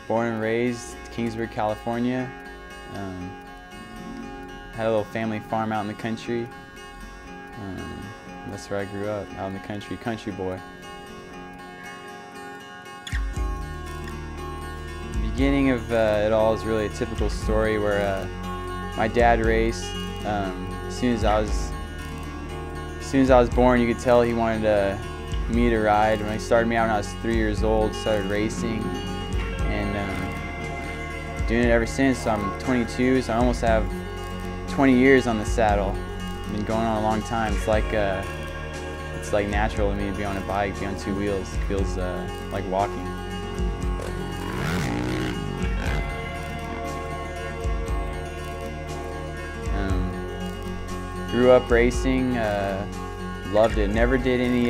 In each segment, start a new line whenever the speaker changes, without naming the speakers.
Born and raised Kingsburg, California. Had a little family farm out in the country. That's where I grew up, out in the country, country boy. The beginning of it all is really a typical story where my dad raced. As soon as I was born, you could tell he wanted me to ride. When he started me out when I was 3 years old, started racing, and doing it ever since. So I'm 22, so I almost have 20 years on the saddle. Been going on a long time. It's like natural to me to be on a bike, be on two wheels. It feels like walking. Grew up racing, loved it. Never did any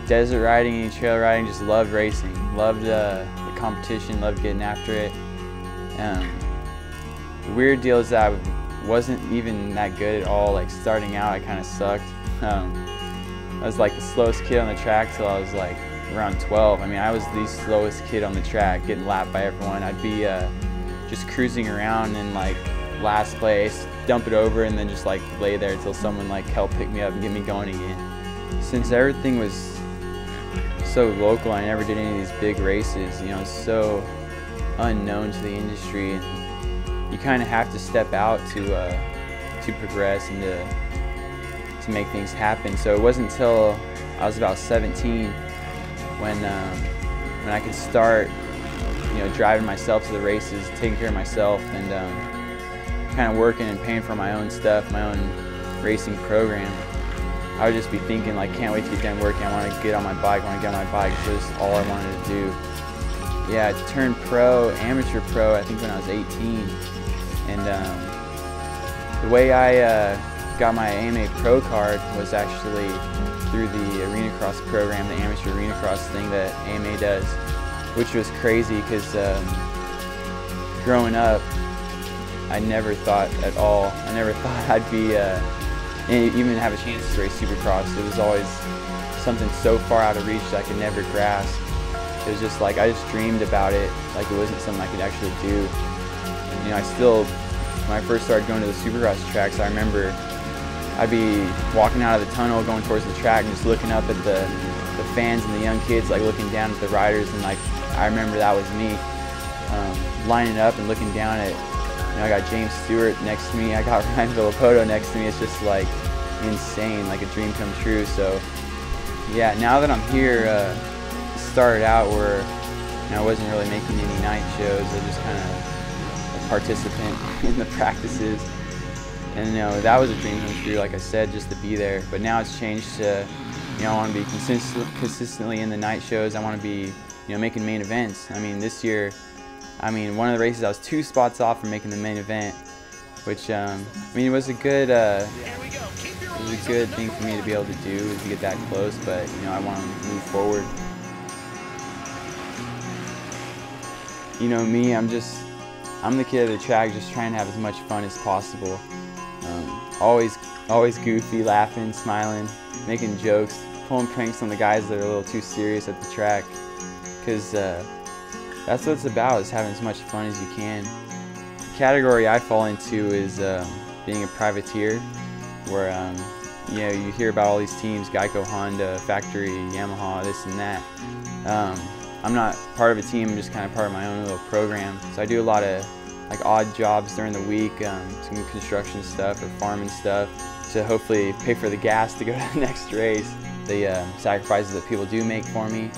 desert riding, any trail riding, just loved racing. Loved the competition, loved getting after it. The weird deal is that I wasn't even that good at all. Like starting out, I kind of sucked. I was like the slowest kid on the track till I was like around 12. I mean, I was the slowest kid on the track, getting lapped by everyone. I'd be just cruising around in like last place, dump it over, and then just like lay there until someone like helped pick me up and get me going again. Since everything was so local, I never did any of these big races. You know, it's so unknown to the industry, and you kind of have to step out to progress and to make things happen. So it wasn't until I was about 17 when I could start, you know, driving myself to the races, taking care of myself, and kind of working and paying for my own stuff, my own racing program. I would just be thinking like, can't wait to get done working. I want to get on my bike. I want to get on my bike. It's just all I wanted to do. Yeah, I turned pro, amateur pro, I think when I was 18. And the way I got my AMA Pro card was actually through the Arena Cross program, the amateur Arena Cross thing that AMA does, which was crazy because growing up, I never thought at all, I never thought I'd be, even have a chance to race Supercross. It was always something so far out of reach that I could never grasp. It was just like, I just dreamed about it, like it wasn't something I could actually do. And, you know, I still, when I first started going to the Supercross tracks, I remember I'd be walking out of the tunnel going towards the track and just looking up at the fans and the young kids, like looking down at the riders, and like, I remember that was me, lining up and looking down at, you know, I got James Stewart next to me, I got Ryan Villapoto next to me. It's just like insane, like a dream come true. So yeah, now that I'm here, started out where, you know, I wasn't really making any night shows. I was just kind of a participant in the practices, and you know, that was a dream come true, like I said, just to be there. But now it's changed to, you know, I want to be consistently in the night shows. I want to be, you know, making main events. I mean, this year, one of the races I was 2 spots off from making the main event, which I mean, it was a good thing for me to be able to do, is to get that close. But you know, I want to move forward. You know me, I'm the kid of the track, just trying to have as much fun as possible. Always goofy, laughing, smiling, making jokes, pulling pranks on the guys that are a little too serious at the track, because that's what it's about, is having as much fun as you can. The category I fall into is being a privateer, where you know, you hear about all these teams, Geico, Honda, Factory, Yamaha, this and that. I'm not part of a team, I'm just kind of part of my own little program. So I do a lot of like odd jobs during the week, some construction stuff or farming stuff, to hopefully pay for the gas to go to the next race. The sacrifices that people do make for me,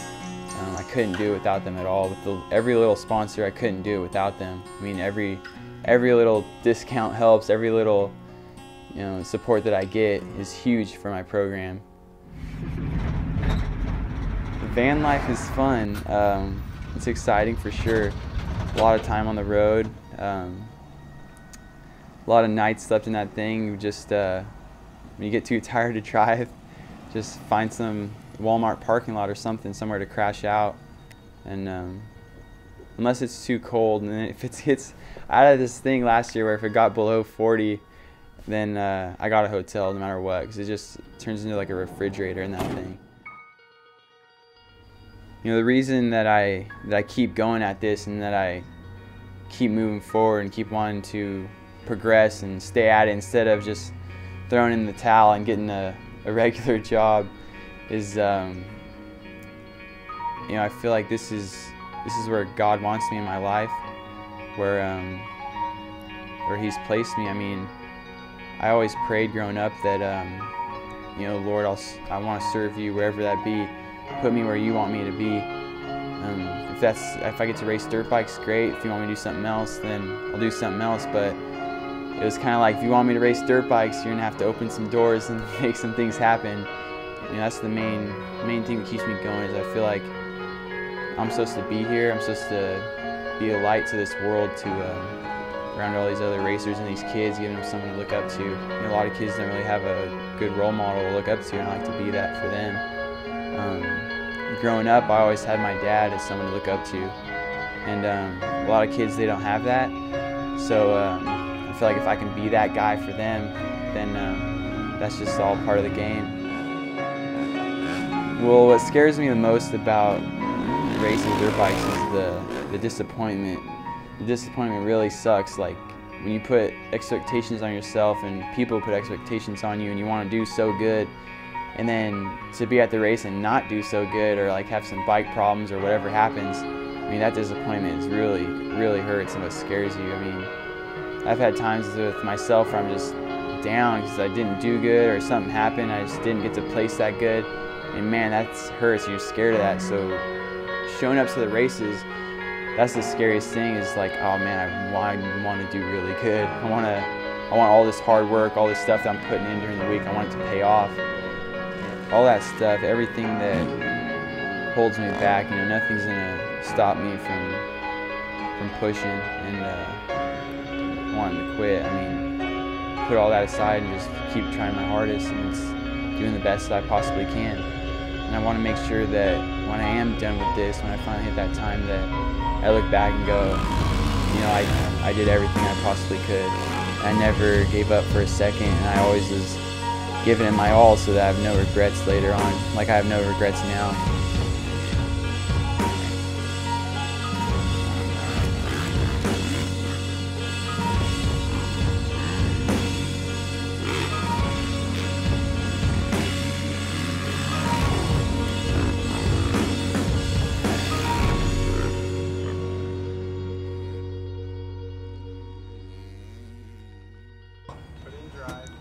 I couldn't do it without them at all. With every little sponsor, I couldn't do it without them. I mean, every little discount helps. Every little, you know, support that I get is huge for my program. The van life is fun. It's exciting for sure. A lot of time on the road. A lot of nights slept in that thing. You just when you get too tired to drive, just find some Walmart parking lot or something, somewhere to crash out. And unless it's too cold, and then if it hits, I had this thing last year where if it got below 40, then I got a hotel no matter what, because it just turns into like a refrigerator in that thing. You know, the reason that I keep going at this and that I keep moving forward and keep wanting to progress and stay at it instead of just throwing in the towel and getting a regular job is, you know, I feel like this is where God wants me in my life, where He's placed me. I mean, I always prayed growing up that, you know, Lord, I want to serve You wherever that be. Put me where You want me to be. If I get to race dirt bikes, great. If You want me to do something else, then I'll do something else. But it was kind of like, if You want me to race dirt bikes, you're gonna have to open some doors and make some things happen. You know, that's the main thing that keeps me going. Is I feel like I'm supposed to be here. I'm supposed to be a light to this world, to around all these other racers and these kids, giving them someone to look up to. You know, a lot of kids don't really have a good role model to look up to, and I like to be that for them. Growing up, I always had my dad as someone to look up to, and a lot of kids, they don't have that. So I feel like if I can be that guy for them, then that's just all part of the game. Well, what scares me the most about racing dirt bikes is the disappointment. The disappointment really sucks. Like, when you put expectations on yourself and people put expectations on you and you want to do so good, and then to be at the race and not do so good, or like have some bike problems or whatever happens, I mean, that disappointment is really hurts and what scares you. I mean, I've had times with myself where I'm just down because I didn't do good or something happened, I just didn't get to place that good, and man, that hurts. You're scared of that. So showing up to the races, that's the scariest thing. Is like, oh man, I want to do really good. I want all this hard work, all this stuff that I'm putting in during the week, I want it to pay off. All that stuff, everything that holds me back, you know, nothing's gonna stop me from pushing and wanting to quit. I mean, put all that aside and just keep trying my hardest, and it's doing the best that I possibly can. And I want to make sure that when I am done with this, when I finally hit that time, that I look back and go, you know, I did everything I possibly could. I never gave up for a second, and I always was giving it my all, so that I have no regrets later on, like I have no regrets now.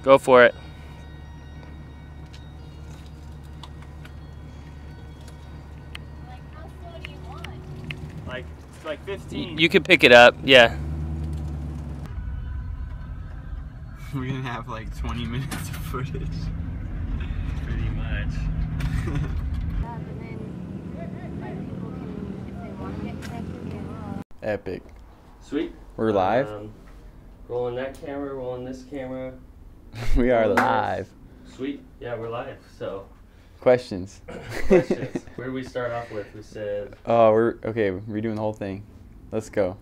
Go for it. Like 15. You can pick it up, yeah.
We're gonna have like 20 minutes of footage.
Pretty much.
Epic.
Sweet.
We're live.
Rolling that camera, rolling this camera.
We are live.
Sweet. Yeah, we're live. So.
Questions.
Questions. Where do we start off with? We said.
Oh, we're okay. Redoing the whole thing. Let's go.